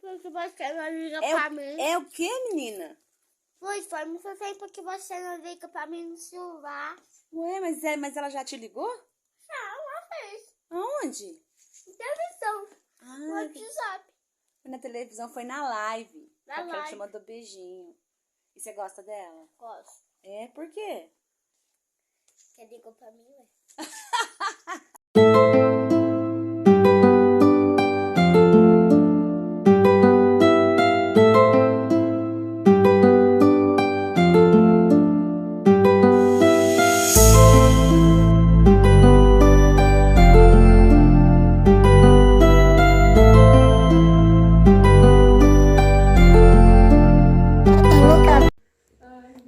porque você não liga pra mim. É o quê, menina? Foi muito tempo que você não liga pra mim no celular. Ué, mas ela já te ligou? Já, uma vez. Aonde? Televisão. No Ah, WhatsApp. foi na televisão, foi na live. Na Só que ela te live. mandou beijinho. E você gosta dela? Gosto. É, por quê? Você ligou pra mim, ué?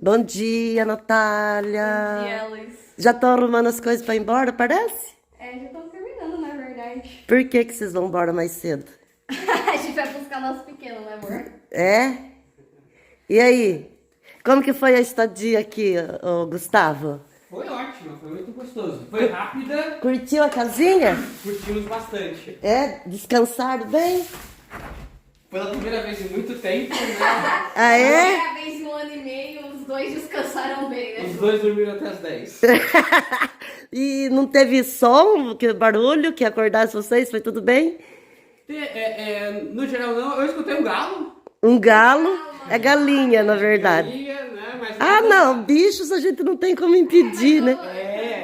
Bom dia, Natália. Bom dia, Luiz. Já estão arrumando as coisas para ir embora, parece? Já estamos terminando, na verdade. Por que vocês vão embora mais cedo? A gente vai buscar nosso pequeno, né, amor? É? E aí? Como que foi a estadia aqui, ô Gustavo? Foi ótimo, foi muito gostoso. Foi rápida, Curtiu a casinha? curtimos bastante. É? Descansaram bem? Pela primeira vez em muito tempo, né? Ah, é? Primeira vez em 1 ano e meio, os dois descansaram bem, né? Os dois dormiram até as 10. E não teve som, que barulho, que acordasse vocês? Foi tudo bem? No geral não, eu escutei um galo. Um galo? É galinha, na verdade. Galinha, né? Mas Ah, não, bichos a gente não tem como impedir, né?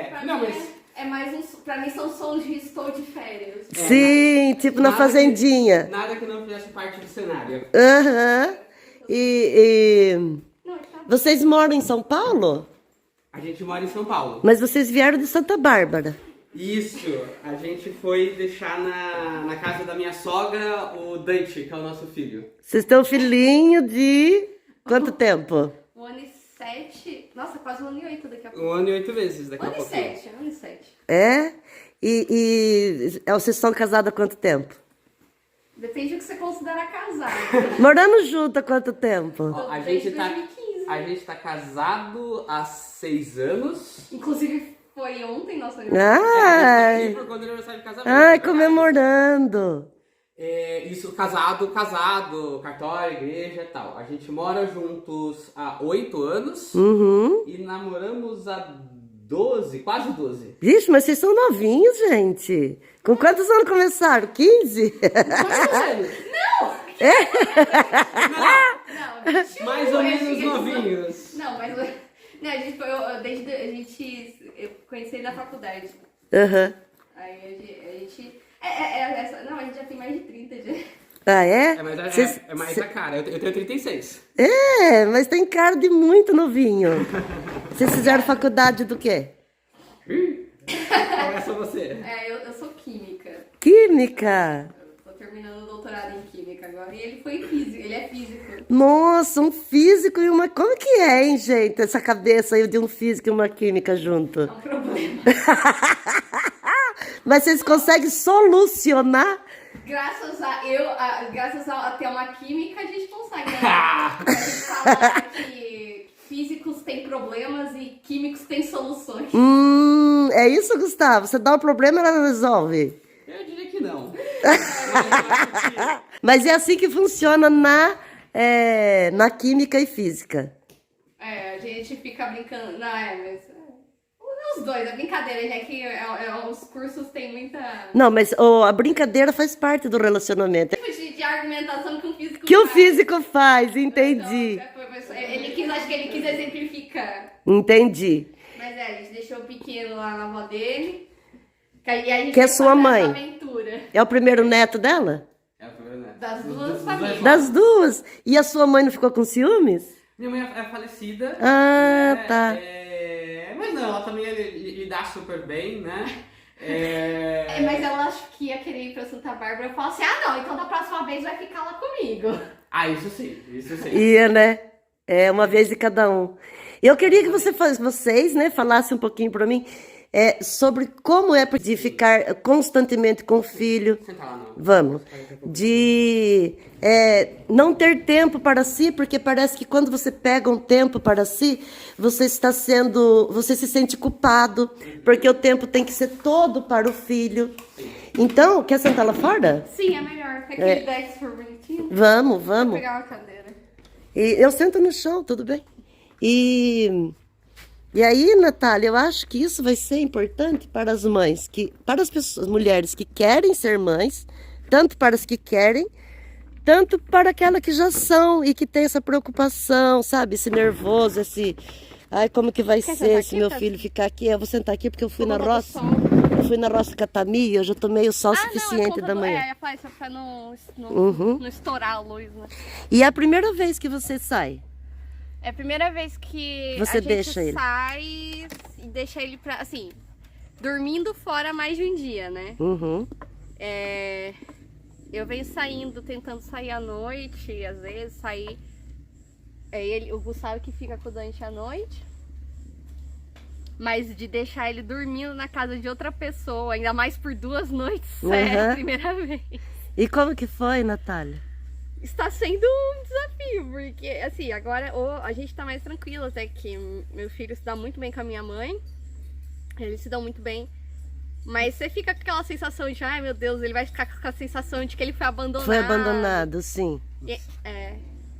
Pra não, mim mas- é mais pra mim são sons de estou de férias. Sim, tipo na Nada fazendinha. Nada que não fizesse parte do cenário. Aham. E Não, tá. vocês moram em São Paulo? A gente mora em São Paulo. Mas vocês vieram de Santa Bárbara. Isso, a gente foi deixar na casa da minha sogra o Dante, que é o nosso filho. Vocês têm um filhinho de quanto tempo? 1 ano e 7. Nossa, quase 1 ano e 8 daqui a 1 pouco. ano e 8 meses daqui 1 a ano e pouquinho. 7, 1 ano e 7. É? Vocês são casados há quanto tempo? Depende do que você considera casado. Morando junto há quanto tempo? Ó, a Desde gente tá 2015. A gente tá casado há 6 anos. Inclusive, foi ontem nosso aniversário. Ai, Por conta do aniversário de casamento. ai, é verdade. comemorando. Isso, casado, cartório, igreja e tal. A gente mora juntos há 8 anos Uhum. e namoramos há 12, quase 12. Vixe, mas vocês são novinhos, gente. Com quantos anos começaram? 15? Quantos anos? Não, 21, Mais ou menos acho que- novinhos. Não, mas não, a gente foi, eu conheci ele na faculdade. Aham. Aí a gente não, a gente já tem mais de 30 já. Ah, é? É mais, Vocês- é mais a cara. Eu tenho 36. É, mas tem cara de muito novinho. Vocês fizeram faculdade do quê? Começa você. Eu sou química. Química. Eu tô terminando o doutorado em química agora. E ele foi físico, ele é físico. Nossa, um físico e uma... Como que é, hein, gente? Essa cabeça aí de um físico e uma química junto. É um problema. Mas vocês conseguem solucionar? Graças a ter uma química, a gente consegue. Né? A gente fala que físicos têm problemas e químicos têm soluções. É isso, Gustavo? Você dá um problema e ela resolve. Eu diria que não. Mas é assim que funciona na química e física. A gente fica brincando. Não, mas. Os dois, a brincadeira, já que os cursos têm muita. Não, mas a brincadeira faz parte do relacionamento. Tipo de argumentação que um físico Que o faz. físico faz, entendi. Então, acho que ele quis exemplificar. Entendi. Mas a gente deixou o pequeno lá na avó dele. E aí a gente Que é foi sua fazer mãe. essa aventura. É o primeiro neto dela? É o primeiro neto. Das Dos duas dois famílias. Das duas? E a sua mãe não ficou com ciúmes? Minha mãe é falecida. Ah, né? tá. Mas não, ela também lidar super bem, né? Mas ela acho que ia querer ir pra Santa Bárbara. Eu falo assim, não, então da próxima vez vai ficar lá comigo. Ah, isso sim, isso sim. Ia, né? É, uma vez de cada um. Eu queria que vocês, né, falassem um pouquinho para mim sobre como é de ficar constantemente com o filho. Senta lá, não. Vamos. De não ter tempo para si, porque parece que quando você pega um tempo para si, você se sente culpado, porque o tempo tem que ser todo para o filho. Então, quer sentar lá fora? Sim, é melhor. Quer que ele desce por bonitinho? Vamos, Vou vamos. pegar uma cadeira. E eu sento no chão, tudo bem? E aí, Natália, eu acho que isso vai ser importante para as mães, para as pessoas, mulheres que querem ser mães, tanto para as que querem, tanto para aquelas que já são e que tem essa preocupação, sabe? Esse nervoso, esse... Ai, como que vai Quer ser sentar se aqui, meu Tati? filho ficar aqui? Eu vou sentar aqui porque eu fui na Por conta do roça. sol. Eu fui na roça catamia, eu já tomei o sol Não, suficiente da manhã. É, faz só pra não Uhum. estourar a luz, né? E é a primeira vez que você sai? É a primeira vez que Você a gente deixa ele? sai e deixa ele pra, assim, dormindo fora mais de um dia, né? Uhum. Eu venho saindo, tentando sair à noite, às vezes sair. O Gustavo que fica com o Dante à noite. Mas de deixar ele dormindo na casa de outra pessoa, ainda mais por 2 noites, é a Uhum. primeira vez. E como que foi, Natália? Está sendo um desafio, porque assim, agora a gente tá mais tranquilo, até que meu filho se dá muito bem com a minha mãe. Eles se dão muito bem. Mas você fica com aquela sensação de, ai meu Deus, ele vai ficar com a sensação de que ele foi abandonado. Foi abandonado, sim.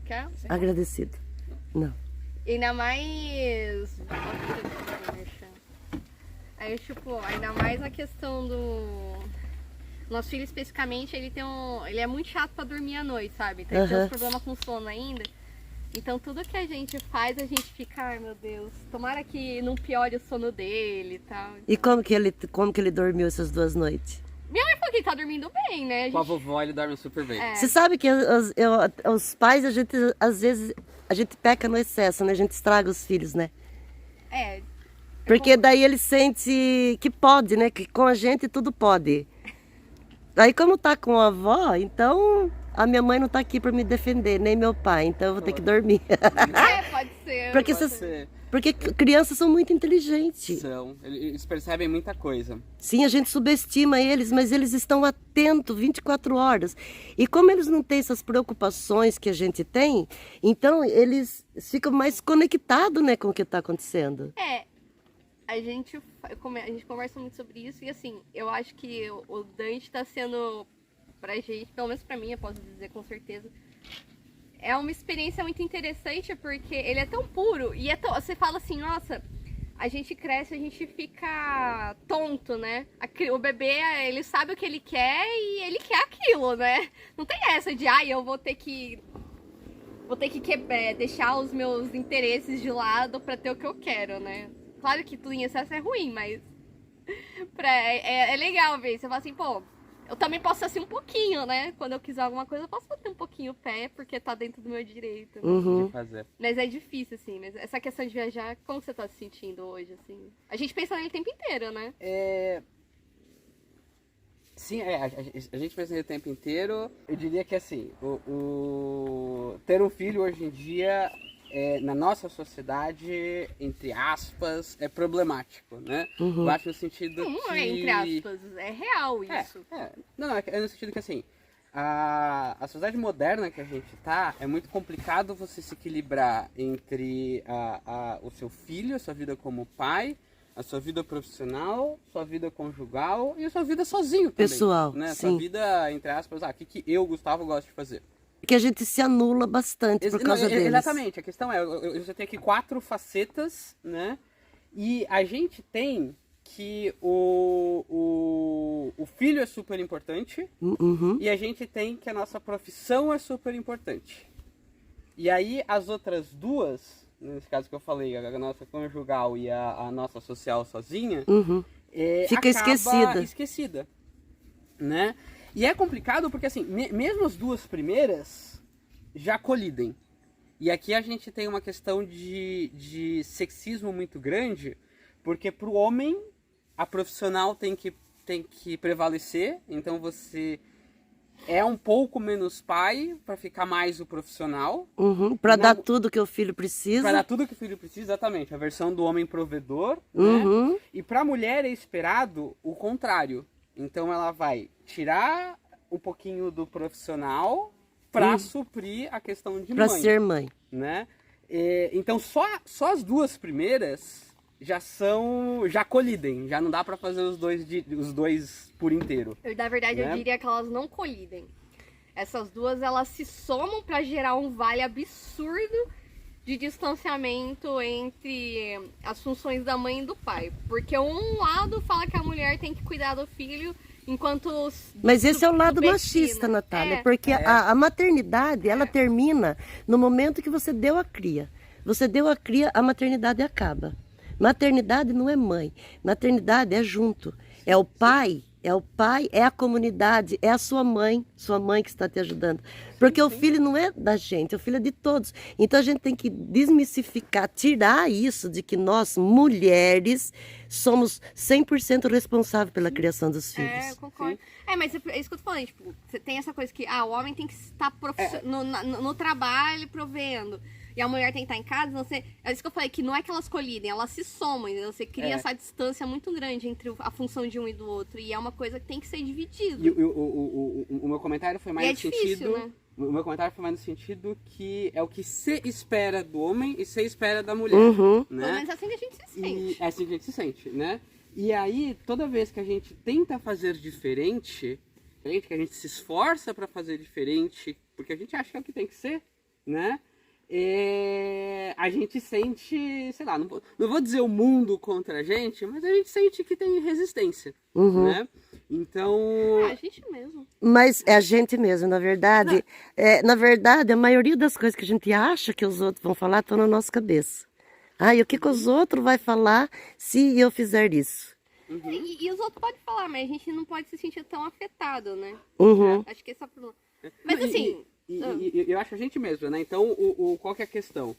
Quer? Agradecido. Não. Ainda mais. Aí, tipo, ainda mais a questão do. Nosso filho especificamente, ele é muito chato pra dormir à noite, sabe? Então ele tem uns problemas com sono ainda. Então tudo que a gente faz, a gente fica, ai meu Deus, tomara que não piore o sono dele e tal. E como que ele dormiu essas 2 noites? Minha mãe falou que ele tá dormindo bem, né? Com a vovó ele dorme super bem. Você sabe que os pais, às vezes, a gente peca no excesso, né? A gente estraga os filhos, né? Porque daí ele sente que pode, né? Que com a gente tudo pode. Aí como tá com a avó, então a minha mãe não tá aqui para me defender, nem meu pai, então eu vou ter que dormir. Pode ser. Porque crianças são muito inteligentes. Eles percebem muita coisa. Sim, a gente subestima eles, mas eles estão atentos 24 horas. E como eles não têm essas preocupações que a gente tem, então eles ficam mais conectados, né, com o que está acontecendo. A gente conversa muito sobre isso e assim, eu acho que o Dante tá sendo pra gente, pelo menos pra mim, eu posso dizer com certeza, é uma experiência muito interessante porque ele é tão puro e você fala assim, nossa, a gente cresce, a gente fica tonto, né? O bebê, ele sabe o que ele quer e ele quer aquilo, né? Não tem essa de, eu vou ter que deixar os meus interesses de lado pra ter o que eu quero, né? Claro que tudo em excesso é ruim, mas é legal ver. Você fala assim, pô, eu também posso ser assim um pouquinho, né? Quando eu quiser alguma coisa, eu posso bater um pouquinho o pé, porque tá dentro do meu direito. Né? De fazer. Mas é difícil, assim. Mas essa questão de viajar, como você tá se sentindo hoje, assim? A gente pensa nele o tempo inteiro, né? Sim, a gente pensa nele o tempo inteiro. Eu diria que assim, ter um filho hoje em dia... na nossa sociedade, entre aspas, é problemático, né? Eu acho no sentido que... Não é entre aspas, é real isso. Não, é no sentido que assim, a sociedade moderna que a gente tá, é muito complicado você se equilibrar entre o seu filho, a sua vida como pai, a sua vida profissional, sua vida conjugal e a sua vida sozinho também. Pessoal, né? sim. Sua vida, entre aspas, o que eu, Gustavo, gosto de fazer. Que a gente se anula bastante por causa deles. Exatamente, a questão é, eu tenho aqui 4 facetas, né? E a gente tem que o filho é super importante e a gente tem que a nossa profissão é super importante. E aí as outras 2, nesse caso que eu falei, a nossa conjugal e a nossa social sozinha, Fica esquecida, né? E é complicado porque, assim, mesmo as 2 primeiras já colidem. E aqui a gente tem uma questão de sexismo muito grande, porque pro homem, a profissional tem que prevalecer. Então você é um pouco menos pai para ficar mais o profissional. Para dar tudo que o filho precisa. Para dar tudo que o filho precisa, exatamente. A versão do homem provedor, né? E pra mulher é esperado o contrário. Então ela vai tirar um pouquinho do profissional para suprir a questão de mãe. Para ser mãe. Né? Então só as 2 primeiras já colidem, já não dá pra fazer os dois por inteiro. Na verdade, Né? eu diria que elas não colidem. Essas duas, elas se somam para gerar um vale absurdo de distanciamento entre as funções da mãe e do pai. Porque um lado fala que a mulher tem que cuidar do filho, enquanto... Mas esse é o lado subestima. machista, Natália, É. porque a maternidade, ela termina no momento que você deu a cria. Você deu a cria, a maternidade acaba. Maternidade não é mãe, maternidade é junto. É o pai, é a comunidade, é a sua mãe que está te ajudando. Porque o filho não é da gente, o filho é de todos. Então a gente tem que desmistificar, tirar isso de que nós, mulheres, somos 100% responsáveis pela criação dos filhos. É, eu concordo. Mas é isso que eu tô falando, tipo, você tem essa coisa que o homem tem que estar no trabalho provendo. E a mulher tem que estar em casa, é isso que eu falei, que não é que elas colidem, elas se somam, entendeu? Você cria essa distância muito grande entre a função de um e do outro, e é uma coisa que tem que ser dividida. E o meu comentário foi mais E é no difícil, sentido... né? O meu comentário foi mais no sentido que é o que se espera do homem e se espera da mulher, Uhum. Pelo né? menos é assim que a gente se sente. E é assim que a gente se sente, né? E aí, toda vez que a gente tenta fazer diferente, que a gente se esforça para fazer diferente, porque a gente acha que é o que tem que ser, né? A gente sente, sei lá, não vou dizer o mundo contra a gente, mas a gente sente que tem resistência, né? Então... A gente mesmo. Mas é a gente mesmo, na verdade. Na verdade, a maioria das coisas que a gente acha que os outros vão falar estão na nossa cabeça. E o que os outros vão falar se eu fizer isso? E os outros podem falar, mas a gente não pode se sentir tão afetado, né? Uhum. Acho que esse é o problema. Mas assim... eu acho a gente mesmo, né? Então, qual que é a questão?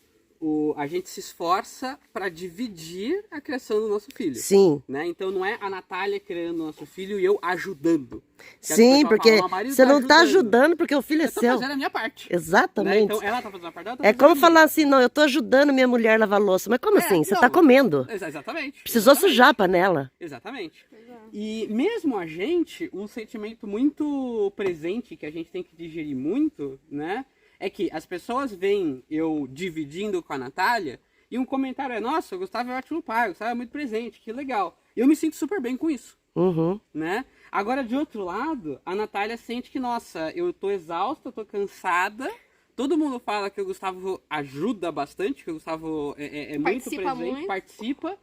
A gente se esforça para dividir a criação do nosso filho. Sim. Né? Então não é a Natália criando o nosso filho e eu ajudando. Que as Sim, pessoas porque falam, "Meu marido você não está ajudando porque o filho é Eu tô seu. fazendo a minha parte. Né? Exatamente. Então ela tá fazendo a parte dela, eu tô É fazendo a como minha. falar assim, não, eu tô ajudando minha mulher a lavar louça. Mas como assim? Você não. tá comendo. Exatamente. Precisou Exatamente. sujar a panela. Exatamente. E mesmo a gente, um sentimento muito presente que a gente tem que digerir muito, né? É que as pessoas veem eu dividindo com a Natália e um comentário é, nossa, o Gustavo é ótimo pai, o Gustavo é muito presente, que legal. E eu me sinto super bem com isso, Uhum. né? Agora, de outro lado, a Natália sente que, nossa, eu tô exausta, eu tô cansada. Todo mundo fala que o Gustavo ajuda bastante, que o Gustavo é muito Participa presente, muito. participa.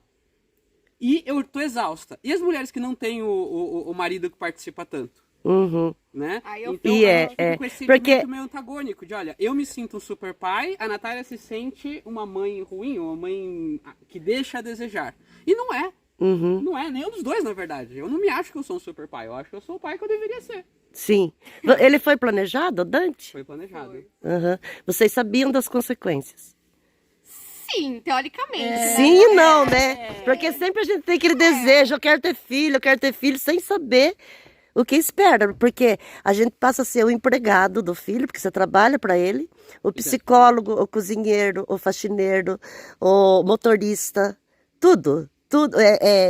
E eu tô exausta. E as mulheres que não têm o marido que participa tanto? Uhum. Né? Aí eu Então E a gente fica com esse porque- sentimento meio antagônico de, olha, eu me sinto um super pai, a Natália se sente uma mãe ruim, uma mãe que deixa a desejar. E não é. Uhum. Não é, nenhum dos dois, na verdade. Eu não me acho que eu sou um super pai, eu acho que eu sou o pai que eu deveria ser. Sim. Ele foi planejado, Dante? Foi planejado. Uhum. Vocês sabiam das consequências? Sim, teoricamente. né? Sim e não, né? Porque sempre a gente tem aquele desejo, eu quero ter filho, sem saber o que espera. Porque a gente passa a ser o empregado do filho, porque você trabalha para ele, o psicólogo, o cozinheiro, o faxineiro, o motorista, tudo.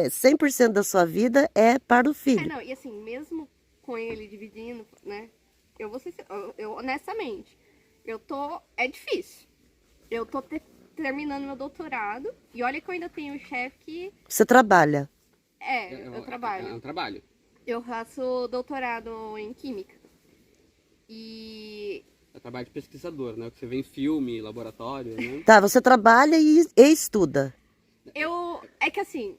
100% da sua vida é para o filho. Não, e assim, mesmo com ele dividindo, né? Eu vou ser, eu honestamente, é difícil. Eu tô terminando meu doutorado e olha que eu ainda tenho um chefe que Você trabalha. eu trabalho. É um trabalho. Eu faço doutorado em química. E É trabalho de pesquisador, né? O que você vê em filme, laboratório, né? Tá, você trabalha e estuda. é que assim,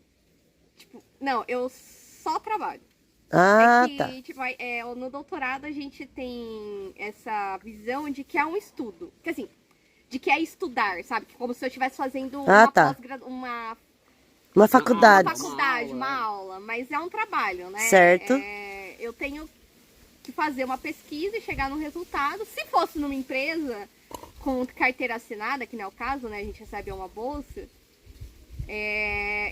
tipo, não, eu só trabalho. Ah, É que, tá. tipo, no doutorado a gente tem essa visão de que é um estudo. Que assim, de que é estudar, sabe? Como se eu estivesse fazendo uma tá. Uma faculdade. Uma faculdade, uma aula. Mas é um trabalho, né? Certo. Eu tenho que fazer uma pesquisa e chegar num resultado. Se fosse numa empresa com carteira assinada, que não é o caso, né? A gente recebe uma bolsa.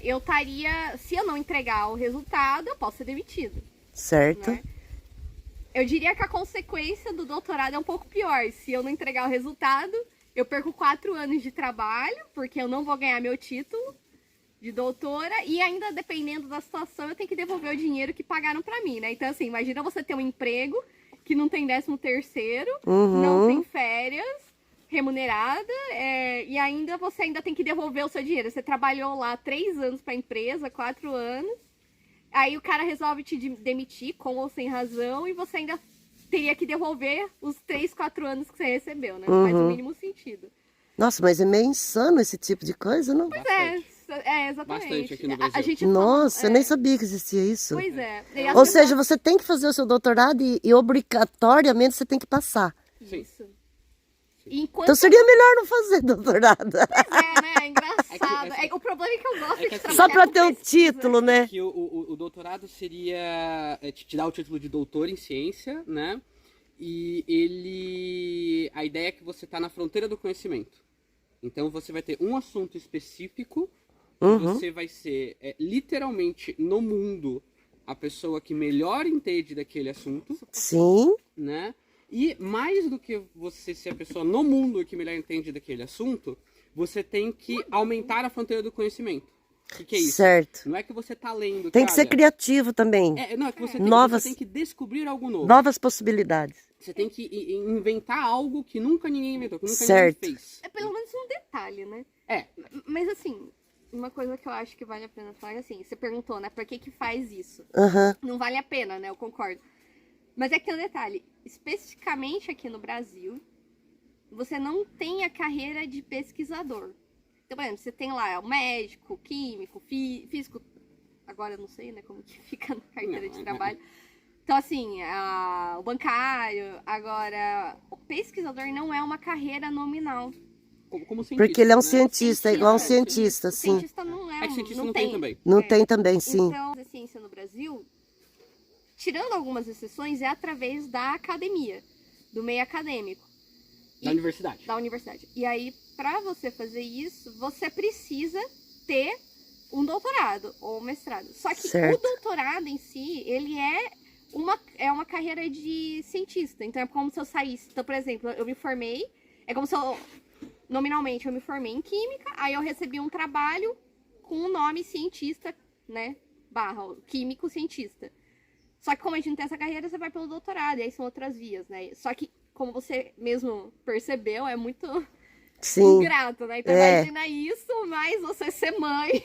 Eu estaria... Se eu não entregar o resultado, eu posso ser demitido. Certo. Né? Eu diria que a consequência do doutorado é um pouco pior. Se eu não entregar o resultado, eu perco 4 anos de trabalho, porque eu não vou ganhar meu título de doutora, e ainda dependendo da situação, eu tenho que devolver o dinheiro que pagaram pra mim, né? Então, assim, imagina você ter um emprego que não tem 13º, não tem férias, remunerada, e ainda você ainda tem que devolver o seu dinheiro. Você trabalhou lá 3 anos para a empresa, 4 anos, aí o cara resolve te demitir com ou sem razão e você ainda teria que devolver os 3, 4 anos que você recebeu, né? Não faz o mínimo sentido. Nossa, mas é meio insano esse tipo de coisa, não? Pois exatamente. Bastante aqui no Brasil. A gente Nossa, eu nem sabia que existia isso. Pois é. E as Ou pessoas- seja, você tem que fazer o seu doutorado e obrigatoriamente você tem que passar. Isso. Enquanto Então seria melhor não fazer doutorado. né? É engraçado. É que- O problema é que eu gosto é que de assim- trabalhar Só pra com ter um pesquisa. título, né? Que o doutorado seria te dar o título de doutor em ciência, né? E a ideia é que você está na fronteira do conhecimento. Então você vai ter um assunto específico, você vai ser literalmente no mundo a pessoa que melhor entende daquele assunto, Sim, né? E mais do que você ser a pessoa no mundo que melhor entende daquele assunto, você tem que aumentar a fronteira do conhecimento. O que é isso? certo. Não é que você tá lendo. Tem que ser olha, criativo também. não, é que você Novas- você tem que descobrir algo novo. Novas possibilidades. Você tem que inventar algo que nunca ninguém inventou, que nunca Certo. ninguém fez. É pelo menos um detalhe, né? É, Mas assim, uma coisa que eu acho que vale a pena falar é assim, você perguntou, né, por que faz isso? Aham. Não vale a pena, né? Eu concordo. Mas é que um detalhe, especificamente aqui no Brasil, você não tem a carreira de pesquisador. Então, por exemplo, você tem lá o médico, químico, físico, agora eu não sei, né, como que fica na carteira de trabalho. Então, assim, o bancário, agora, o pesquisador não é uma carreira nominal. como cientista. Porque ele é um né? cientista, é igual um cientista, O sim. cientista não é É que cientista não não tem também. Não tem também, sim. Então, a ciência no Brasil, tirando algumas exceções, é através da academia, do meio acadêmico. Da universidade. Da universidade. E aí, para você fazer isso, você precisa ter um doutorado ou um mestrado. Só que Certo. o doutorado em si, ele é uma carreira de cientista. Então, é como se eu saísse. Então, por exemplo, eu me formei, é como se eu, nominalmente, eu me formei em química, aí eu recebi um trabalho com o nome cientista, né, / químico cientista. Só que como a gente não tem essa carreira, você vai pelo doutorado, e aí são outras vias, né? Só que, como você mesmo percebeu, é muito Sim. ingrato, né? Então É. imagina isso, mas você ser mãe.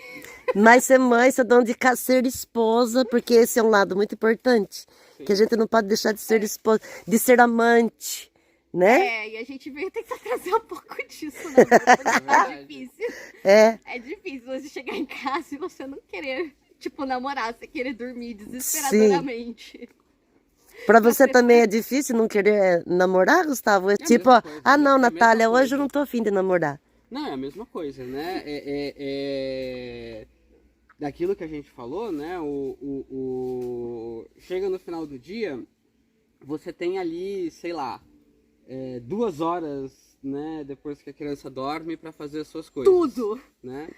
Mas ser mãe, ser dona de casa, ser esposa, porque esse é um lado muito importante. Que a gente não pode deixar de ser esposa, de ser amante, né? E a gente veio tentar trazer um pouco disso, né? Porque é difícil. É, É difícil você chegar em casa e você não querer, tipo, namorar, você querer dormir desesperadamente. pra você também é difícil não querer namorar, Gustavo? É a tipo, mesma ó, coisa, ah não, é a mesma Natália, hoje coisa. eu não tô afim de namorar. Não, é a mesma coisa, né? Daquilo que a gente falou, né? Chega no final do dia, você tem ali, sei lá, 2 horas, né? Depois que a criança dorme para fazer as suas coisas. Tudo! Né?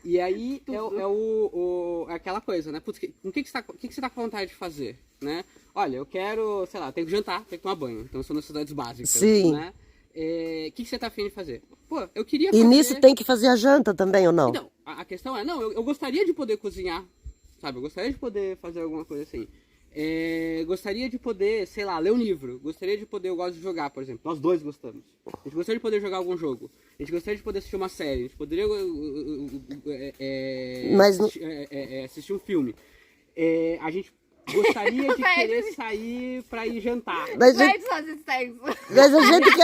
E aí é aquela coisa, né? Putz, o que você tá com vontade de fazer, né? Olha, eu quero, sei lá, tenho que jantar, tenho que tomar banho. Então são necessidades básicas, Sim. né? O que você tá afim de fazer? Pô, eu queria E fazer... nisso tem que fazer a janta também, ou não? Então, a questão é, não, eu gostaria de poder cozinhar, sabe? Eu gostaria de poder fazer alguma coisa assim. Gostaria de poder, sei lá, ler um livro. Gostaria de poder, eu gosto de jogar, por exemplo. Nós dois gostamos. A gente gostaria de poder jogar algum jogo. A gente gostaria de poder assistir uma série. A gente poderia Mas não- assistir um filme. A gente gostaria de querer sair pra ir jantar. Mas, Vai gente, fazer sexo! mas a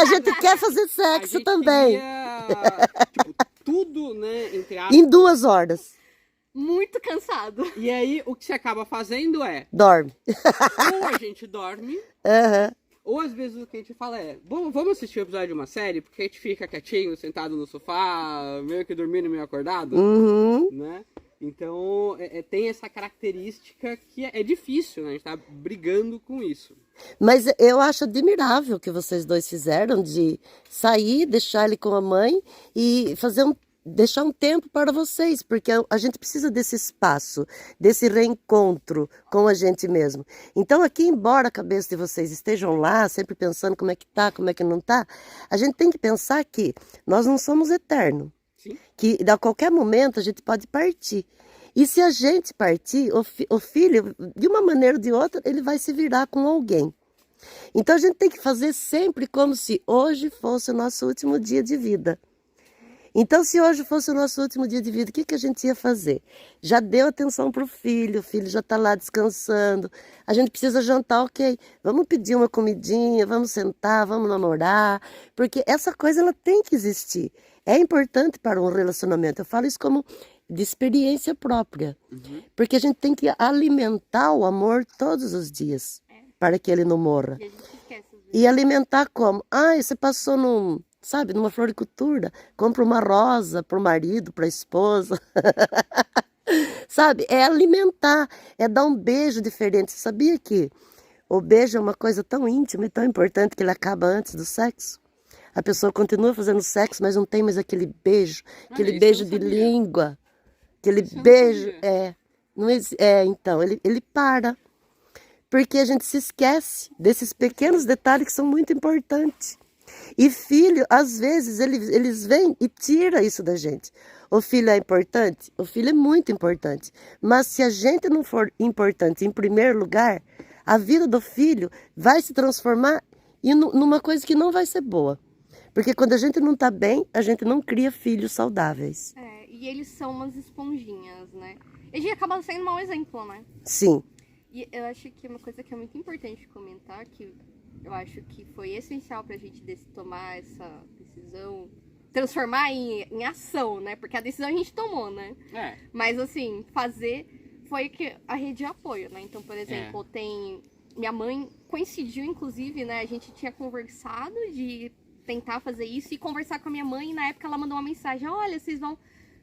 gente quer fazer A sexo gente também. queria, tipo, tudo, né, entre aspas. Em 2 horas. Muito cansado. E aí, o que você acaba fazendo é, Dorme. ou a gente dorme, Aham. ou às vezes o que a gente fala é, vamos assistir um episódio de uma série, porque a gente fica quietinho, sentado no sofá, meio que dormindo, meio acordado, Uhum. né? Então, tem essa característica que é difícil, né? A gente tá brigando com isso. Mas eu acho admirável o que vocês dois fizeram de sair, deixar ele com a mãe e deixar um tempo para vocês, porque a gente precisa desse espaço, desse reencontro com a gente mesmo. Então aqui, embora a cabeça de vocês estejam lá, sempre pensando como é que tá, como é que não tá, a gente tem que pensar que nós não somos eternos. Sim. Que a qualquer momento a gente pode partir. E se a gente partir, o filho, de uma maneira ou de outra, ele vai se virar com alguém. Então a gente tem que fazer sempre como se hoje fosse o nosso último dia de vida. Então, se hoje fosse o nosso último dia de vida, o que a gente ia fazer? Já deu atenção para o filho já está lá descansando. A gente precisa jantar, ok. Vamos pedir uma comidinha, vamos sentar, vamos namorar. Porque essa coisa ela tem que existir. É importante para um relacionamento. Eu falo isso como de experiência própria. Porque a gente tem que alimentar o amor todos os dias para que ele não morra. E a gente esquece às vezes. E alimentar como? Você passou numa floricultura, compra uma rosa para o marido, para a esposa. Sabe? É alimentar, é dar um beijo diferente. Você sabia que o beijo é uma coisa tão íntima e tão importante que ele acaba antes do sexo? A pessoa continua fazendo sexo, mas não tem mais aquele beijo, aquele isso beijo eu não de sabia. língua, aquele Isso eu não beijo. sabia. Então, ele para. Porque a gente se esquece desses pequenos detalhes que são muito importantes. E filho, às vezes, eles vêm e tiram isso da gente. O filho é importante? O filho é muito importante. Mas se a gente não for importante em primeiro lugar, a vida do filho vai se transformar numa coisa que não vai ser boa. Porque quando a gente não está bem, a gente não cria filhos saudáveis. E eles são umas esponjinhas, né? E a gente acaba sendo um mau exemplo, né? Sim. E eu acho que uma coisa que é muito importante comentar, que eu acho que foi essencial pra gente tomar essa decisão, transformar em ação, né? Porque a decisão a gente tomou, né? Mas assim, fazer foi que a rede de apoio, né? Então, por exemplo, minha mãe coincidiu, inclusive, né? A gente tinha conversado de tentar fazer isso e conversar com a minha mãe, e na época ela mandou uma mensagem: olha, vocês vão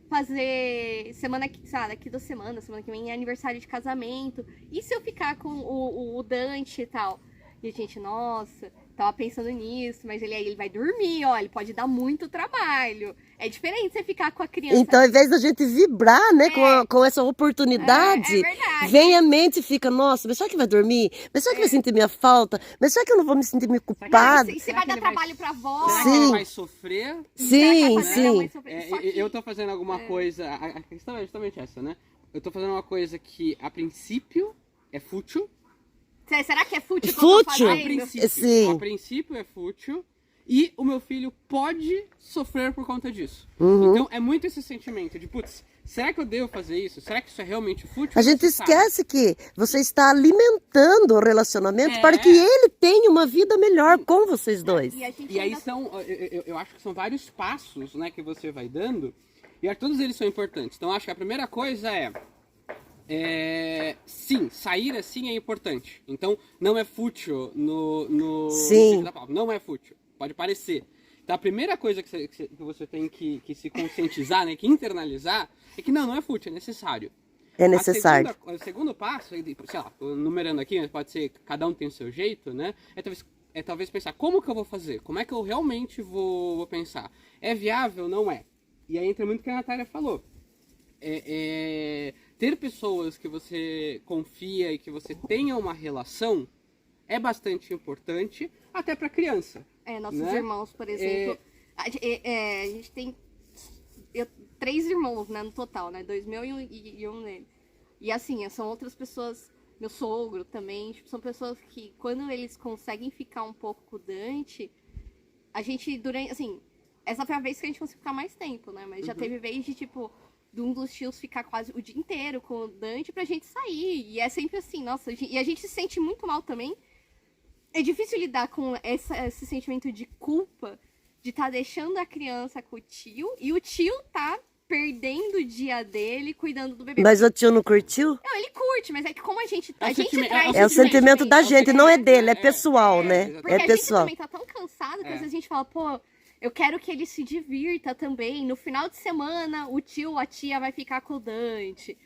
fazer semana que, sabe, daqui 2 semanas, semana que vem é aniversário de casamento. E se eu ficar com o Dante e tal? E a gente, nossa, tava pensando nisso, mas ele vai dormir, ó, ele pode dar muito trabalho. É diferente você ficar com a criança. Então, ao invés da gente vibrar, né, com essa oportunidade, É verdade. vem a mente e fica, nossa, mas será que vai dormir? Mas será que vai sentir minha falta? Mas será que eu não vou me sentir meio culpada? E você vai dar trabalho pra avó. Será Sim. que ele vai sofrer? Sim, Será que a mãe sim. sofre? Só que- Eu tô fazendo alguma coisa. A questão é justamente essa, né? Eu tô fazendo uma coisa que a princípio é fútil. Será que é fútil o que eu tô Fútil? fazendo? Sim. A princípio é fútil. E o meu filho pode sofrer por conta disso. Uhum. Então é muito esse sentimento de, putz, será que eu devo fazer isso? Será que isso é realmente fútil? A gente Você sabe. esquece que você está alimentando o relacionamento É. para que ele tenha uma vida melhor com vocês dois. E a gente E aí ainda- eu acho que são vários passos, né, que você vai dando. E acho que todos eles são importantes. Então acho que a primeira coisa sim, sair assim é importante. Então não é fútil no Sim. sentido da palavra. Não é fútil. Pode parecer. Então a primeira coisa que você tem que se conscientizar, né, que internalizar, é que não é fútil, é necessário. É necessário. O segundo passo, sei lá, tô numerando aqui, mas pode ser, cada um tem o seu jeito, né? É talvez pensar, como que eu vou fazer? Como é que eu realmente vou pensar? É viável? Não é. E aí entra muito o que a Natália falou. Ter pessoas que você confia e que você tenha uma relação é bastante importante, até para criança. nossos né? irmãos, por exemplo. A gente tem 3 irmãos, né, no total, né? 2 meus e um dele. E assim, são outras pessoas, meu sogro também, tipo, são pessoas que, quando eles conseguem ficar um pouco com o Dante, a gente, assim, essa foi a vez que a gente conseguiu ficar mais tempo, né? Mas já teve vez de, tipo, de um dos tios ficar quase o dia inteiro com o Dante pra gente sair. E é sempre assim, nossa, e a gente se sente muito mal também. É difícil lidar com esse sentimento de culpa de estar deixando a criança com o tio e o tio tá perdendo o dia dele cuidando do bebê. Mas o tio não curtiu? Não, ele curte, mas é que como a gente É o traz É o sentimento da gente, não é dele, é É, pessoal, né? exatamente. porque É a gente pessoal. também tá tão cansado que às vezes a gente fala, pô, eu quero que ele se divirta também. No final de semana, o tio ou a tia vai ficar com o Dante.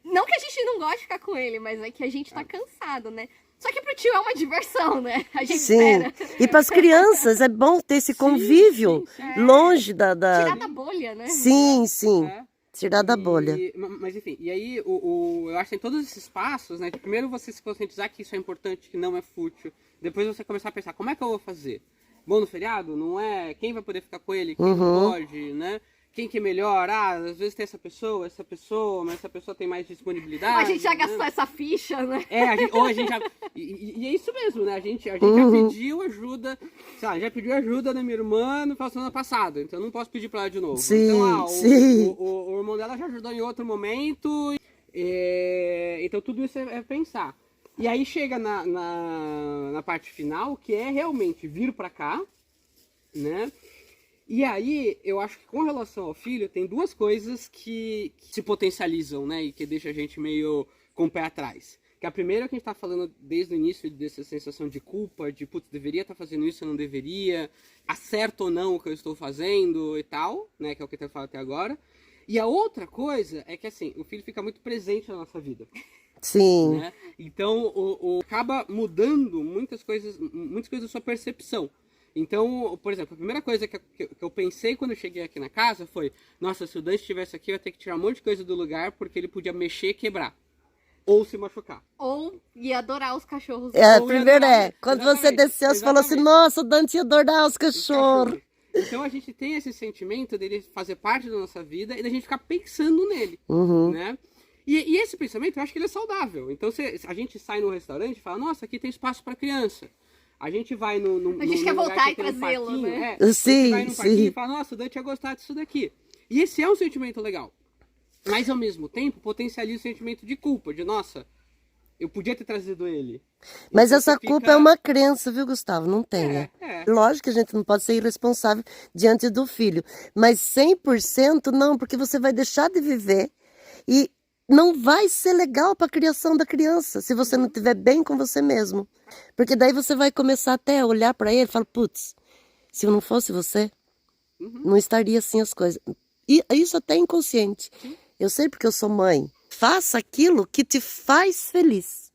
Não que a gente não goste de ficar com ele, mas é que a gente tá cansado, né? Só que pro tio é uma diversão, né? A gente Sim. espera. E para as crianças é bom ter esse convívio longe Tirar da... da bolha, né? Sim, sim. É. Tirar da bolha. Mas enfim, e aí eu acho que tem todos esses passos, né? Primeiro você se conscientizar que isso é importante, que não é fútil. Depois você começar a pensar, como é que eu vou fazer? Bom, no feriado, não é? Quem vai poder ficar com ele? Quem não pode, né? quem que é melhor? Ah, às vezes tem essa pessoa, mas essa pessoa tem mais disponibilidade. A gente já né? gastou essa ficha, né? Ou a gente já... E é isso mesmo, né? A gente já pediu ajuda, sei lá, já pediu ajuda da minha irmã no final do ano passado, então eu não posso pedir pra ela de novo. Sim, então, sim. O irmão dela já ajudou em outro momento, então tudo isso é pensar. E aí chega na parte final, que é realmente vir pra cá, né? E aí, eu acho que com relação ao filho, tem duas coisas que se potencializam, né? E que deixa a gente meio com o pé atrás. Que a primeira é que a gente tá falando desde o início dessa sensação de culpa, de putz, deveria estar fazendo isso, eu não deveria, acerto ou não o que eu estou fazendo e tal, né? Que é o que eu tenho falado até agora. E a outra coisa é que, assim, o filho fica muito presente na nossa vida. Sim. Né? Então, acaba mudando muitas coisas da sua percepção. Então, por exemplo, a primeira coisa que eu pensei quando eu cheguei aqui na casa foi, nossa, se o Dante estivesse aqui, eu ia ter que tirar um monte de coisa do lugar, porque ele podia mexer e quebrar. Ou se machucar. Ou ia adorar os cachorros. Primeiro quando você Exatamente, desceu, você falou assim, nossa, o Dante ia adorar os cachorros. Então a gente tem esse sentimento dele fazer parte da nossa vida e da gente ficar pensando nele, né? E esse pensamento, eu acho que ele é saudável. Então a gente sai no restaurante e fala, nossa, aqui tem espaço para criança. A gente vai A gente quer voltar e trazê-lo, né? A gente Sim, vai no parquinho sim. e fala, nossa, o Dante ia gostar disso daqui. E esse é um sentimento legal. Mas, ao mesmo tempo, potencializa o sentimento de culpa. De, nossa, eu podia ter trazido ele. Mas Então, essa você culpa fica- é uma crença, viu, Gustavo? Não tem, né? É. Lógico que a gente não pode ser irresponsável diante do filho. Mas 100% não, porque você vai deixar de viver e não vai ser legal para a criação da criança se você não estiver bem com você mesmo. Porque daí você vai começar até a olhar para ele e falar, putz, se eu não fosse você, não estaria assim as coisas. E isso até é inconsciente. Eu sei porque eu sou mãe. Faça aquilo que te faz feliz.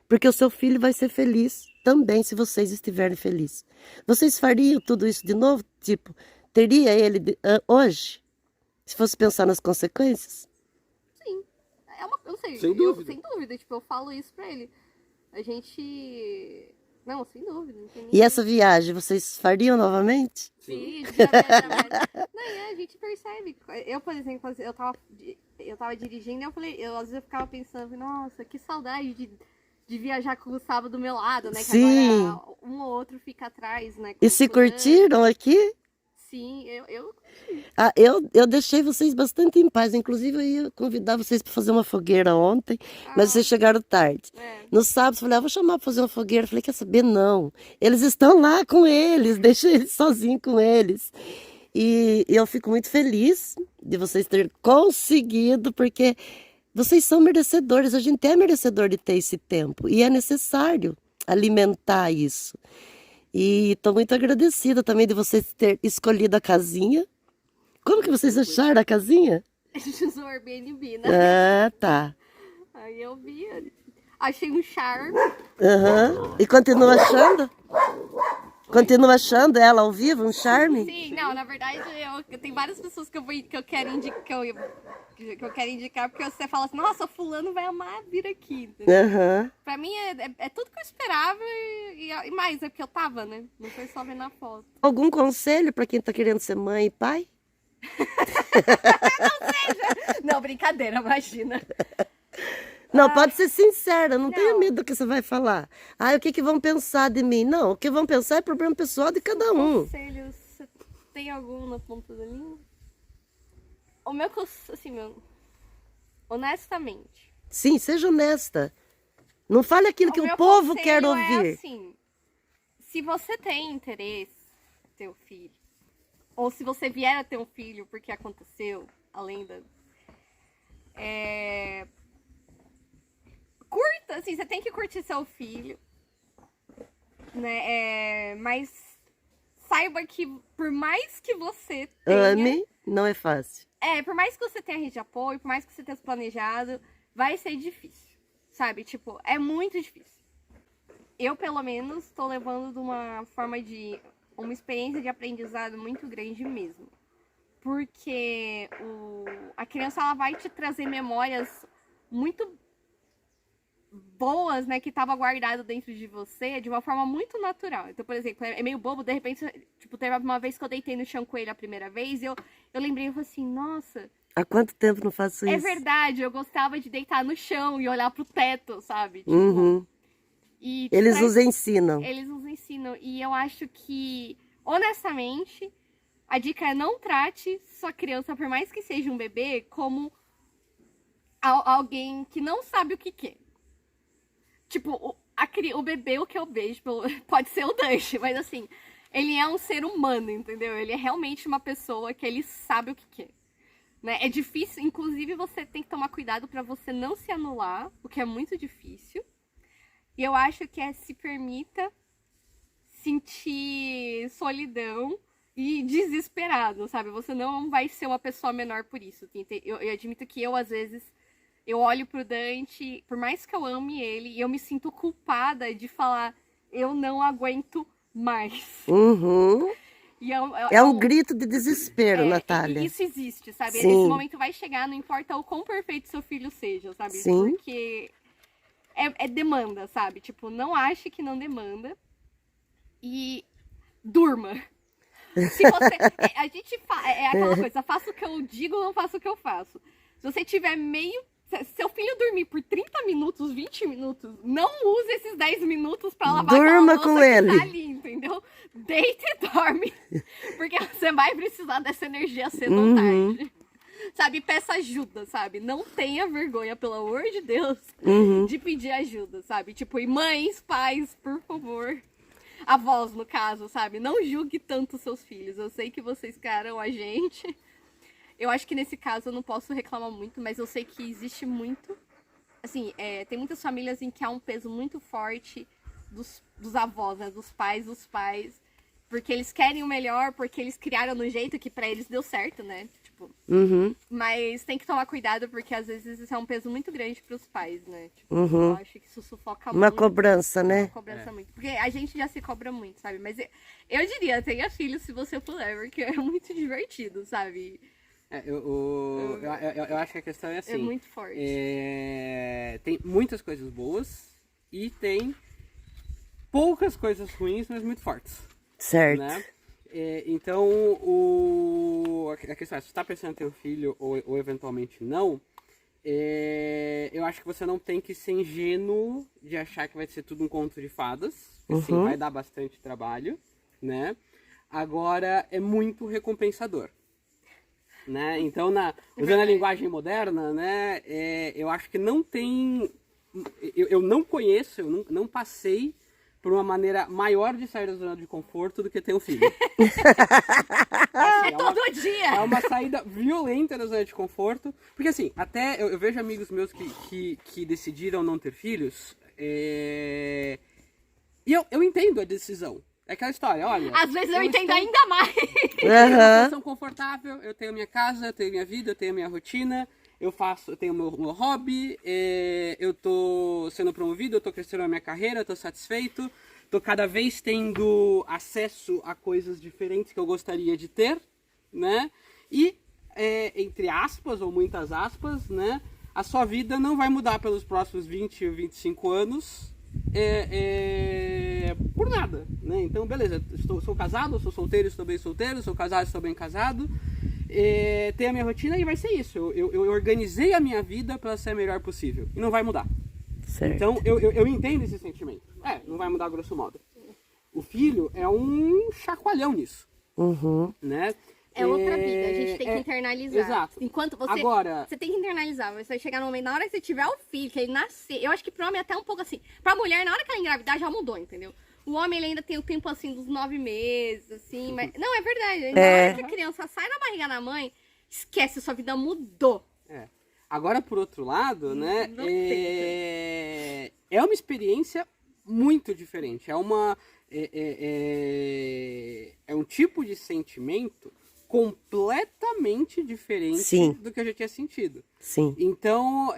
Porque o seu filho vai ser feliz também se vocês estiverem felizes. Vocês fariam tudo isso de novo? Tipo, teria ele hoje? Se fosse pensar nas consequências? Eu não sei, Sem dúvida. sem dúvida, tipo, eu falo isso pra ele. A gente... Não, sem dúvida. Não tem E essa viagem, vocês fariam novamente? Sim, já era mais. Não, a gente percebe. Eu, por exemplo, eu tava dirigindo e às vezes eu ficava pensando, nossa, que saudade de viajar com o Gustavo do meu lado, né? Que Sim. agora um ou outro fica atrás, né? E se curtiram aqui? Sim, Eu deixei vocês bastante em paz. Inclusive, eu ia convidar vocês para fazer uma fogueira ontem, mas vocês chegaram tarde. No sábado, eu falei, vou chamar para fazer uma fogueira. Eu falei, quer saber? Não. Eles estão lá com eles, deixa eles sozinhos com eles. E eu fico muito feliz de vocês terem conseguido, porque vocês são merecedores. A gente é merecedor de ter esse tempo. E é necessário alimentar isso. E estou muito agradecida também de vocês terem escolhido a casinha. Como que vocês acharam a casinha? a gente usou o Airbnb, né? Ah, tá. Aí eu vi, achei um charme. Aham. E continua achando? Continua achando ela ao vivo um charme? Sim, não, na verdade, eu tenho várias pessoas que eu quero indicar, que eu quero indicar, porque você fala assim, nossa, fulano vai amar vir aqui. Entendeu? Aham. Pra mim é tudo que eu esperava e mais, é porque eu tava, né? Não foi só ver na foto. Algum conselho para quem tá querendo ser mãe e pai? Não, brincadeira, imagina. Não, pode ser sincera, não tenha medo do que você vai falar. O que vão pensar de mim? Não, o que vão pensar é problema pessoal de cada um. Conselhos, você tem algum na ponta da língua? O meu, assim, honestamente. Sim, seja honesta. Não fale aquilo que o meu povo conselho quer é ouvir. assim, se você tem interesse em ter um filho, ou se você vier a ter um filho porque aconteceu, além da... Curta, assim, você tem que curtir seu filho, né? Mas saiba que por mais que você tenha... Ame, não é fácil. por mais que você tenha rede de apoio, por mais que você tenha se planejado, vai ser difícil, sabe? Tipo, é muito difícil. Eu, pelo menos, tô levando de uma forma de... uma experiência de aprendizado muito grande mesmo. Porque a criança, ela vai te trazer memórias muito boas, né, que tava guardado dentro de você de uma forma muito natural. Então, por exemplo, é meio bobo, de repente, tipo, teve uma vez que eu deitei no chão com ele a primeira vez, e eu lembrei, eu falei assim, nossa, Há quanto tempo não faço isso? é verdade, eu gostava de deitar no chão e olhar pro teto, sabe? Tipo, Uhum. e Eles traz- nos ensinam. Eles nos ensinam. E eu acho que, honestamente, a dica é não trate sua criança, por mais que seja um bebê, como alguém que não sabe o que quer. Tipo, o bebê, o que eu vejo, pode ser o Dante, mas assim, ele é um ser humano, entendeu? Ele é realmente uma pessoa que ele sabe o que quer. Né? É difícil, inclusive você tem que tomar cuidado pra você não se anular, o que é muito difícil. E eu acho que se permita sentir solidão e desesperado, sabe? Você não vai ser uma pessoa menor por isso. Eu admito que eu, às vezes, eu olho pro Dante, por mais que eu ame ele, e eu me sinto culpada de falar, eu não aguento mais. Uhum. E É um grito de desespero, Natália. E isso existe, sabe? Sim. Esse momento vai chegar, não importa o quão perfeito seu filho seja, sabe? Sim. Porque é demanda, sabe? Tipo, não ache que não demanda. E durma. Se você. A gente é aquela coisa, faça o que eu digo, não faça o que eu faço. Se você tiver meio. Se seu filho dormir por 30 minutos, 20 minutos, não use esses 10 minutos pra lavar Durma aquela louça com que ele. tá ali, entendeu? Deita e dorme. Porque você vai precisar dessa energia cedo ou tarde. Sabe, peça ajuda, sabe? Não tenha vergonha, pelo amor de Deus, de pedir ajuda, sabe? Tipo, e mães, pais, por favor. Avós, no caso, sabe? Não julgue tanto seus filhos. Eu sei que vocês criaram a gente. Eu acho que nesse caso eu não posso reclamar muito, mas eu sei que existe muito. Assim, tem muitas famílias em que há um peso muito forte dos avós, né? Dos pais. Porque eles querem o melhor, porque eles criaram no jeito que pra eles deu certo, né? Tipo, Uhum. mas tem que tomar cuidado, porque às vezes isso é um peso muito grande pros pais, né? Tipo, Uhum. eu acho que isso sufoca Uma muito. cobrança, Uma né? cobrança muito. Porque a gente já se cobra muito, sabe? Mas eu diria, tenha filho se você puder, porque é muito divertido, sabe? Eu acho que a questão é assim. É muito forte. Tem muitas coisas boas e tem poucas coisas ruins, mas muito fortes. Certo. Né? Então, a questão é, se você está pensando em ter um filho ou eventualmente não, eu acho que você não tem que ser ingênuo de achar que vai ser tudo um conto de fadas. Sim, vai dar bastante trabalho, né? Agora, é muito recompensador. Né? Então, usando a linguagem moderna, né, eu acho que não tem... Eu não conheço, eu não passei por uma maneira maior de sair da zona de conforto do que ter um filho. Assim, Todo dia! É uma saída violenta da zona de conforto. Porque assim, até eu vejo amigos meus que decidiram não ter filhos. E eu entendo a decisão. É aquela história, olha... Às vezes eu entendo estou- ainda mais. Eu tenho uma situação confortável, eu tenho minha casa, eu tenho minha vida, eu tenho minha rotina, eu tenho meu hobby, eu tô sendo promovido, eu tô crescendo na minha carreira, eu tô satisfeito, tô cada vez tendo acesso a coisas diferentes que eu gostaria de ter, né? E, entre aspas, ou muitas aspas, né? A sua vida não vai mudar pelos próximos 20 ou 25 anos por nada, né? Então, beleza, sou casado, sou solteiro, estou bem solteiro, sou casado, estou bem casado, tenho a minha rotina e vai ser isso. Eu organizei a minha vida para ser a melhor possível e não vai mudar. Certo. Então, eu entendo esse sentimento. Não vai mudar grosso modo. O filho é um chacoalhão nisso, Uhum. né? É outra vida, a gente tem que internalizar. Exato. Enquanto você. Agora- Você tem que internalizar, você vai chegar no momento, na hora que você tiver o filho, que ele nascer. Eu acho que pro homem é até um pouco assim. Pra mulher, na hora que ela engravidar, já mudou, entendeu? O homem ele ainda tem o tempo assim dos 9 meses, assim, mas. Não, é verdade. Na hora que a criança sai da barriga da mãe, esquece, sua vida mudou. Agora, por outro lado, né, não é uma experiência muito diferente. É um tipo de sentimento completamente diferente Sim. do que eu já tinha sentido. Sim. Então,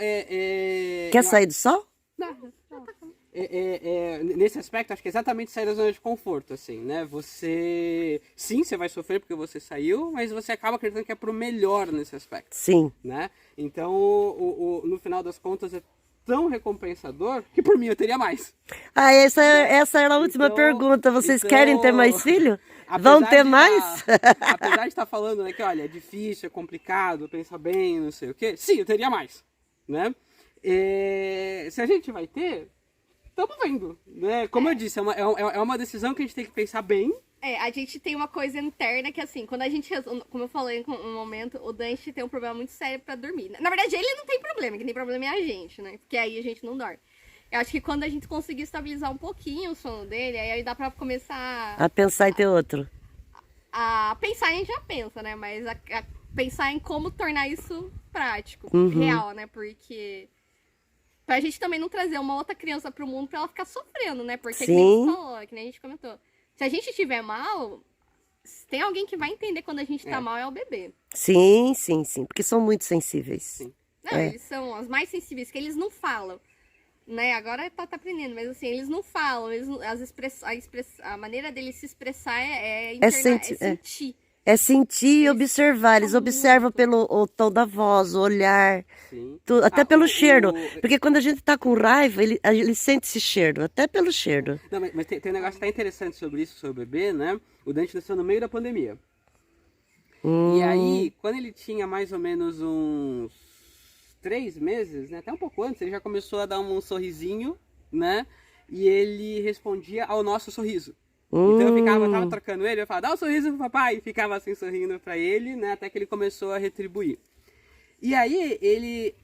Quer sair do sol? nesse aspecto, acho que é exatamente sair da zona de conforto, assim, né? Você vai sofrer porque você saiu, mas você acaba acreditando que é pro melhor nesse aspecto, Sim. né? Então, no final das contas, tão recompensador que por mim eu teria mais. Ah, essa era a última Então- pergunta. Vocês então, querem ter mais filho? Apesar Vão ter de mais? Apesar de estar falando, né, que olha, é difícil, é complicado, pensa bem, não sei o quê. Sim, eu teria mais, né? Se a gente vai ter, estamos vendo, né? Como eu disse, é uma decisão que a gente tem que pensar bem. A gente tem uma coisa interna que, assim, quando a gente, como eu falei em um momento, o Dante tem um problema muito sério pra dormir. Na verdade, ele não tem problema, quem tem problema é a gente, né? Porque aí a gente não dorme. Eu acho que quando a gente conseguir estabilizar um pouquinho o sono dele, aí dá pra começar A pensar em ter outro. a pensar, a gente já pensa, né? Mas a pensar em como tornar isso prático, Uhum. real, né? Porque pra gente também não trazer uma outra criança pro mundo pra ela ficar sofrendo, né? Porque, que nem Sim. você falou, que nem a gente comentou. Se a gente estiver mal, se tem alguém que vai entender quando a gente tá mal, é o bebê. Sim, sim, sim. Porque são muito sensíveis. Sim. Não, É. eles são os mais sensíveis, que eles não falam. Né? Agora tá aprendendo, mas assim, eles não falam. Eles, não- as a maneira deles se expressar é sentir. É sentir e Eles observar. Eles são observam muito- pelo o tom da voz, o olhar, Sim. até Ah, pelo cheiro. o- Porque quando a gente tá com raiva, ele sente esse cheiro, até pelo cheiro. Não, mas tem um negócio que tá interessante sobre isso, sobre o bebê, né? O Dante nasceu no meio da pandemia. E aí, quando ele tinha mais ou menos uns 3 meses, né? Até um pouco antes, ele já começou a dar um sorrisinho, né? E ele respondia ao nosso sorriso. Então eu tava trocando ele, eu falava, dá um sorriso pro papai, e ficava assim sorrindo pra ele, né? Até que ele começou a retribuir. E aí, ele,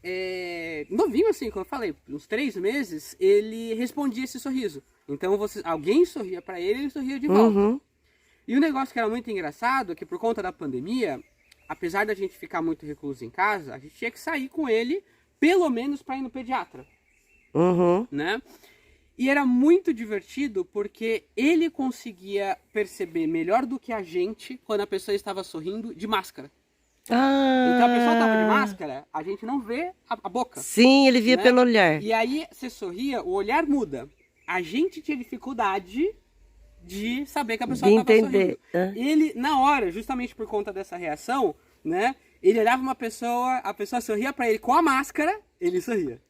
novinho assim, como eu falei, uns 3 meses, ele respondia esse sorriso. Então, alguém sorria pra ele, ele sorria de volta. Uhum. E o negócio que era muito engraçado é que por conta da pandemia, apesar da gente ficar muito recluso em casa, a gente tinha que sair com ele, pelo menos pra ir no pediatra, Uhum. né? E era muito divertido porque ele conseguia perceber melhor do que a gente quando a pessoa estava sorrindo de máscara. Ah, Então a pessoa estava de máscara, a gente não vê a boca. sim, ele via né? pelo olhar. E aí você sorria, o olhar muda. A gente tinha dificuldade de saber que a pessoa De estava entender, sorrindo. Ele, na hora, justamente por conta dessa reação, né? Ele olhava uma pessoa, a pessoa sorria pra ele com a máscara, ele sorria.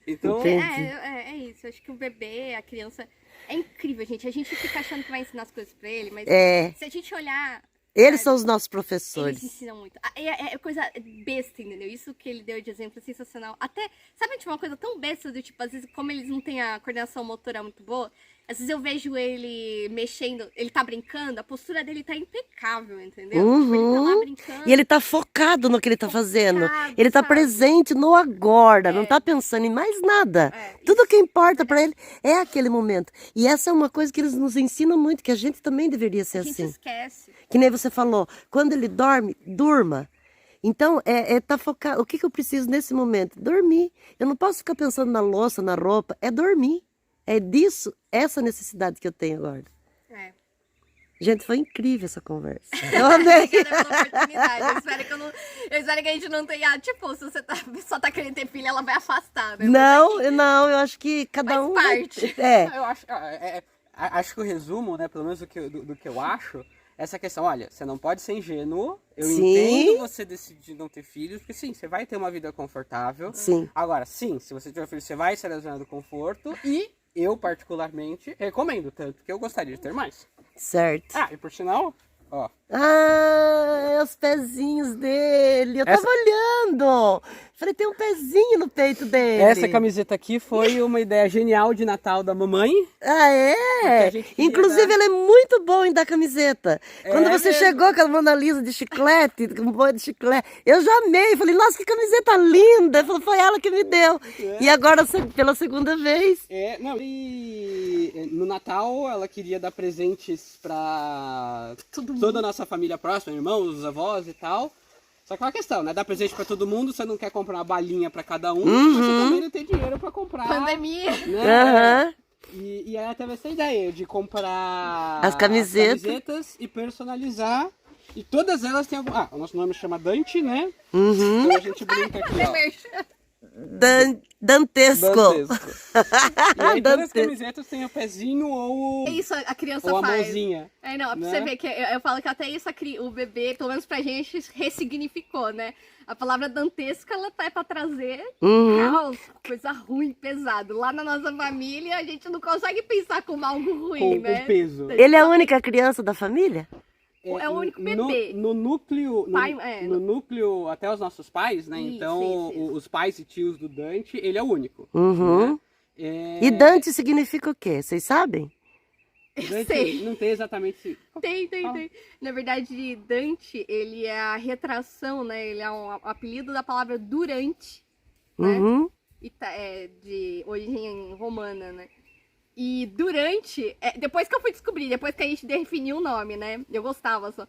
Então, Entendi. É isso. Eu acho que o bebê, a criança. É incrível, gente. A gente fica achando que vai ensinar as coisas pra ele, mas É. se a gente olhar. Eles sabe, são os nossos eles professores. ensinam muito. É coisa besta, entendeu? Isso que ele deu de exemplo é sensacional. Até, sabe, tipo, uma coisa tão besta do tipo, às vezes, como eles não têm a coordenação motora muito boa, às vezes eu vejo ele mexendo, ele tá brincando, a postura dele tá impecável, entendeu? Tipo, ele tá lá Uhum. brincando. E ele tá focado no que ele tá fazendo. Focado, Ele tá sabe? presente no agora, não tá pensando em mais nada. É, Tudo que importa pra ele é aquele momento. E essa é uma coisa que eles nos ensinam muito, que a gente também deveria ser A gente assim. esquece. Que nem você falou, quando ele dorme, durma. Então, tá focado. O que eu preciso nesse momento? Dormir. Eu não posso ficar pensando na louça, na roupa. É dormir. É disso, essa necessidade que eu tenho agora. É. Gente, foi incrível essa conversa. Eu amei. Obrigada pela oportunidade. Eu espero que a gente não tenha, tipo, se você só tá querendo ter filha, ela vai afastar, né? Não, eu acho que cada Faz um. parte. É. eu acho que o resumo, né, pelo menos do que eu acho, essa questão, olha, você não pode ser ingênuo, eu Sim. entendo você decidir não ter filhos, porque sim, você vai ter uma vida confortável. Sim. Agora, sim, se você tiver filho, você vai sair da zona do conforto e eu, particularmente, recomendo, tanto que eu gostaria de ter mais. Certo. Ah, e por sinal, ó, Ah, os pezinhos dele. Eu tava olhando. Falei, tem um pezinho no peito dele. essa camiseta aqui foi uma ideia genial de Natal da mamãe. Ah, é? a gente queria Inclusive, dar- ele é muito bom em dar camiseta. Quando você mesmo. chegou com a Mona Lisa de chiclete, com um boi de chiclete, eu já amei. Falei, nossa, que camiseta linda. Falei, foi ela que me deu. E agora, pela segunda vez. Não, e no Natal ela queria dar presentes pra toda a nossa família próxima, irmãos, avós e tal. Só que é uma questão, né? Dar presente pra todo mundo, você não quer comprar uma balinha pra cada um, mas você também não tem dinheiro pra comprar. Pandemia. Né? Aham. E ela teve essa ideia de comprar As camisetas. camisetas e personalizar. E todas elas têm algum. Ah, o nosso nome chama Dante, né? Uhum. Então a gente brinca aqui, ó. Dantesco. Dantesco. E aí todas as Dantesco. camisetas têm o pezinho ou, É isso a criança ou a faz. mãozinha. É, não, pra né? você ver que eu falo que até isso o bebê, pelo menos pra gente, ressignificou, né? A palavra dantesca, ela é pra trazer caos, coisa ruim, pesado. Lá na nossa família, a gente não consegue pensar como algo ruim, Com né? peso. Ele é a única criança da família? É o único bebê. No núcleo, Pai- no núcleo, até os nossos pais, né? Isso, Então, isso. os pais e tios do Dante, ele é o único. Uhum. É, E Dante significa o quê? Vocês sabem? Dante sei. não tem exatamente... Tem. Na verdade, Dante, ele é a retração, né? Ele é um apelido da palavra durante, né? Uhum. De origem romana, né? E durante, depois que eu fui descobrir, depois que a gente definiu o nome, né? Eu gostava só.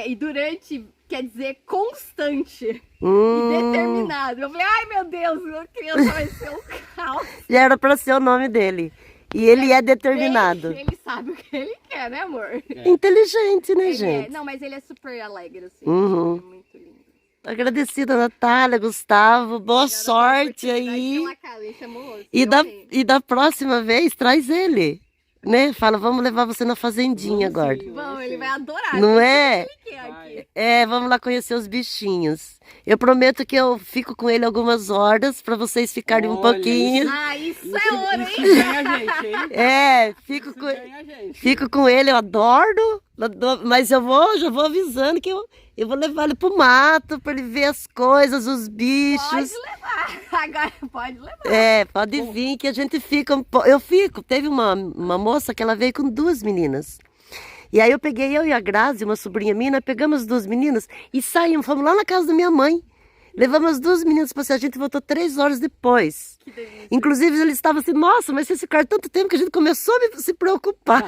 E durante quer dizer constante e determinado. Eu falei, ai meu Deus, a criança vai ser um caos. Já era pra ser o nome dele. E ele é determinado. Ele sabe o que ele quer, né, amor? Inteligente, né, Ele gente? não, mas ele é super alegre, assim. Uhum. É muito lindo. Agradecida, Natália, Gustavo. Boa Obrigada sorte pela oportunidade de aí. ter uma casa, ele chamou você, E eu da, amei. e da próxima vez, traz ele. Né? Fala, vamos levar você na fazendinha Vamos agora. sim. Bom, ele vai adorar. Não tudo é? que ele quer aqui. É, vamos lá conhecer os bichinhos. Eu prometo que eu fico com ele algumas horas para vocês ficarem um Olha, pouquinho. Ah, isso é ouro, hein? Isso ganha a gente, hein? É, Isso ganha a gente. fico com ele, eu adoro, mas já vou avisando que eu vou levar ele pro mato para ele ver as coisas, os bichos. Pode levar. Agora pode levar. É, pode vir que a gente fica. Eu fico. Teve uma moça que ela veio com 2 meninas. E aí eu e a Grazi, uma sobrinha minha, nós pegamos as 2 meninas e saímos, fomos lá na casa da minha mãe. Levamos as 2 meninas para a gente voltou 3 horas depois. Que delícia. Inclusive, eles estavam assim, nossa, mas vocês ficaram tanto tempo que a gente começou a se preocupar.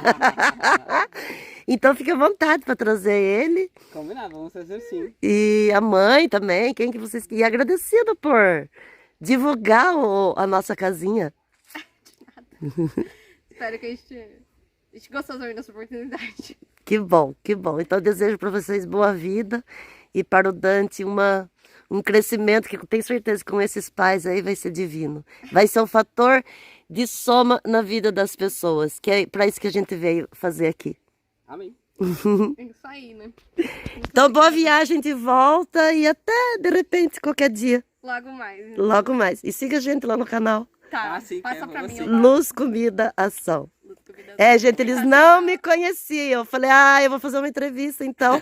Então, fique à vontade para trazer ele. Combinado, vamos fazer sim. E a mãe também, quem que vocês... E agradecida por divulgar a nossa casinha. Espero que a gente gostou também dessa oportunidade. Que bom, que bom. Então, eu desejo para vocês boa vida e para o Dante um crescimento que eu tenho certeza que com esses pais aí vai ser divino. Vai ser um fator de soma na vida das pessoas, que é para isso que a gente veio fazer aqui. Amém. É isso aí, né? Então, boa viagem de volta e até, de repente, qualquer dia, Logo mais. logo mais. E siga a gente lá no canal. Tá, Ah, sim, passa quero pra você. mim. lá. Luz, Comida, Ação. Comida- É, gente, eles não me conheciam. Eu falei, eu vou fazer uma entrevista, então.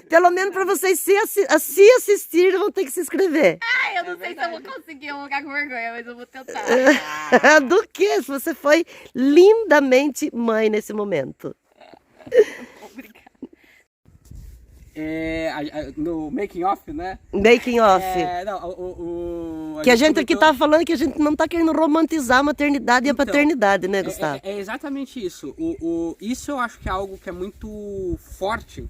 Pelo menos para vocês se assistirem, vão ter que se inscrever. Eu não sei se eu vou conseguir, eu vou ficar com vergonha, mas eu vou tentar. Do que? Se você foi lindamente mãe nesse momento. Obrigada. No making off, né? Making off. Não, Que a gente aqui comentou- tá falando que a gente não tá querendo romantizar a maternidade e a Então, paternidade, né, Gustavo? É exatamente isso. Isso eu acho que é algo que é muito forte,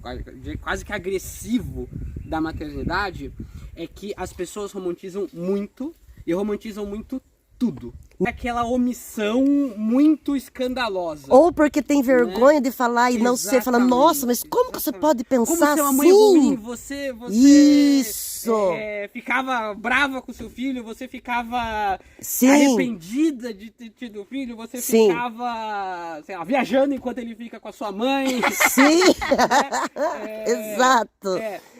quase que agressivo da maternidade, é que as pessoas romantizam muito e romantizam muito tudo. É aquela omissão muito escandalosa. Ou porque tem vergonha de falar e não ser, fala, Exatamente, nossa, mas como que você pode Como pensar ser uma assim? mãe ruim, você Isso! ficava brava com seu filho, você ficava Sim. arrependida de ter tido filho, você Sim. ficava, sei lá, viajando enquanto ele fica com a sua mãe. Sim, exato.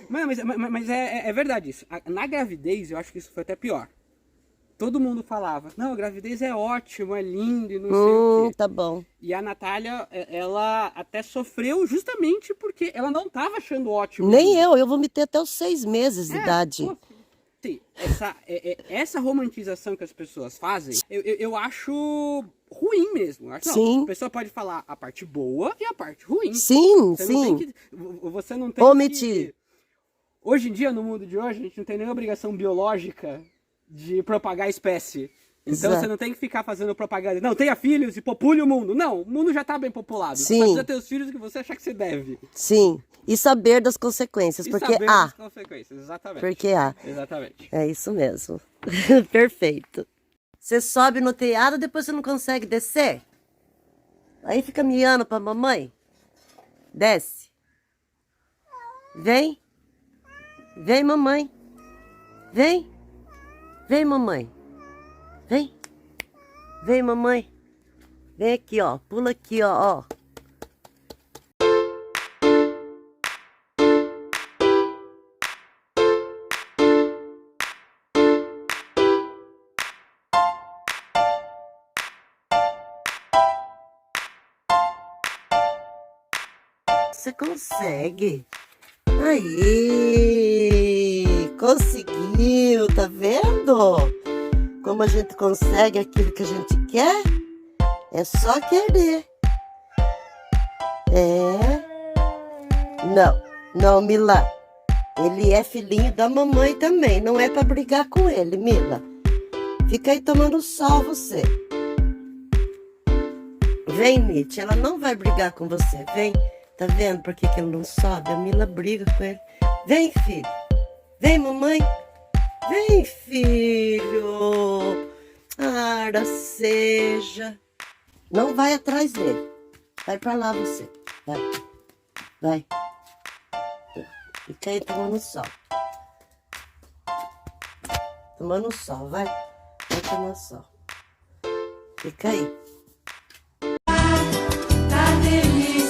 Mas é verdade isso. Na gravidez, eu acho que isso foi até pior. Todo mundo falava, não, a gravidez é ótimo, é lindo e não sei o quê. Tá bom. E a Natália, ela até sofreu justamente porque ela não estava achando ótimo. Nem eu vomitei até os 6 meses de idade. Pô, sim, essa romantização que as pessoas fazem, eu acho ruim mesmo. Eu acho, Sim. não, a pessoa pode falar a parte boa e a parte ruim. Sim, Você sim. não tem que, você não tem Omitir. que... Hoje em dia, no mundo de hoje, a gente não tem nenhuma obrigação biológica de propagar a espécie. Então Exato. você não tem que ficar fazendo propaganda. Não, tenha filhos e popule o mundo. Não, o mundo já está bem populado. Você Sim. só precisa ter os filhos que você achar que você deve. Sim. E saber das consequências, E porque saber das há. consequências, exatamente. Porque há. Exatamente. É isso mesmo. Perfeito. Você sobe no telhado, depois você não consegue descer? Aí fica miando pra mamãe? Desce. Vem. Vem, mamãe. Vem. Vem, mamãe. Vem. Vem, mamãe. Vem aqui, ó. Pula aqui, ó. Você consegue. Aí, conseguiu, tá vendo? Como a gente consegue aquilo que a gente quer? É só querer. Não, Mila. Ele é filhinho da mamãe também, não é pra brigar com ele, Mila. Fica aí tomando sol, você. Vem, Nietzsche, ela não vai brigar com você, vem. Tá vendo por que ele não sobe? A Mila briga com ele. Vem, filho. Vem, mamãe. Vem, filho. Ara seja. Não vai atrás dele. Vai pra lá você. Vai. Fica aí tomando sol. Tomando sol, vai. Vai tomar sol. Fica aí. Tá delícia.